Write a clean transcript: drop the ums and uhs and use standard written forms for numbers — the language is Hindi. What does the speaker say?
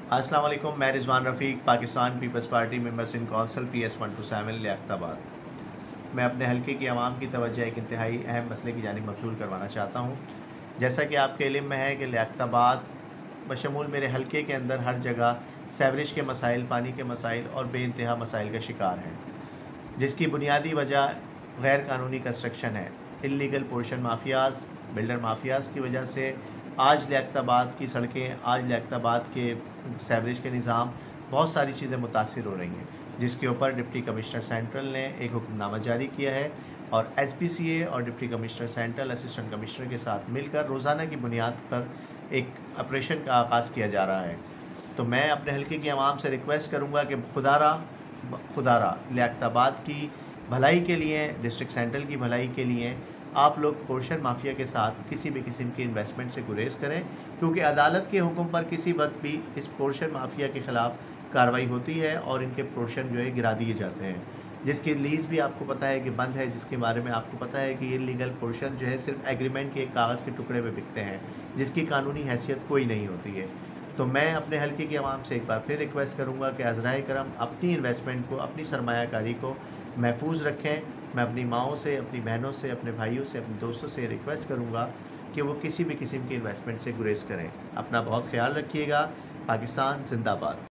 अस्सलाम वालेकुम। मैं Rizwan Rafiq, Pakistan Peoples Party members in council PS127 Liaquatabad. मैं अपने हलके की आवाम की तवज्जो एक इंतहाई अहम मसले की जानिब मबसूल करवाना चाहता हूँ। जैसा कि आपके इल्म में है कि लियाकताबाद बशमूल मेरे हलके के अंदर हर जगह सेवरेज के मसाइल, पानी के मसाइल और बेइंतहा मसाइल का शिकार हैं, जिसकी बुनियादी वजह गैर कानूनी कंस्ट्रक्शन है। Illegal portion mafias, builder mafias की वजह से आज लियाकताबाद की सड़कें, आज लियाकताबाद के सेवरेज के निज़ाम, बहुत सारी चीज़ें मुतासिर हो रही हैं, जिसके ऊपर डिप्टी कमिश्नर सेंट्रल ने एक हुक्मनामा जारी किया है और SPCA और deputy commissioner central assistant commissioner के साथ मिलकर रोज़ाना की बुनियाद पर एक ऑपरेशन का आगाज़ किया जा रहा है। तो मैं अपने हलके की आवाम से रिक्वेस्ट करूँगा कि खुदारा लियाकताबाद की भलाई के लिए, डिस्ट्रिक्ट सेंट्रल की भलाई के लिए आप लोग पोर्शन माफिया के साथ किसी भी किस्म की इन्वेस्टमेंट से गुरेज करें, क्योंकि अदालत के हुक्म पर किसी वक्त भी इस पोर्शन माफिया के ख़िलाफ़ कार्रवाई होती है और इनके पोर्शन जो है गिरा दिए जाते हैं, जिसकी लीज़ भी आपको पता है कि बंद है, जिसके बारे में आपको पता है कि ये लीगल पोर्शन जो है सिर्फ एग्रीमेंट के एक कागज़ के टुकड़े पे बिकते हैं, जिसकी कानूनी हैसियत कोई नहीं होती है। तो मैं अपने हलके की आवाम से एक बार फिर रिक्वेस्ट करूँगा कि अज़राए करम अपनी इन्वेस्टमेंट को, अपनी सरमायाकारी को महफूज रखें। मैं अपनी माँओं से, अपनी बहनों से, अपने भाइयों से, अपने दोस्तों से रिक्वेस्ट करूँगा कि वो किसी भी किस्म की इन्वेस्टमेंट से गुरेज करें। अपना बहुत ख्याल रखिएगा। पाकिस्तान जिंदाबाद।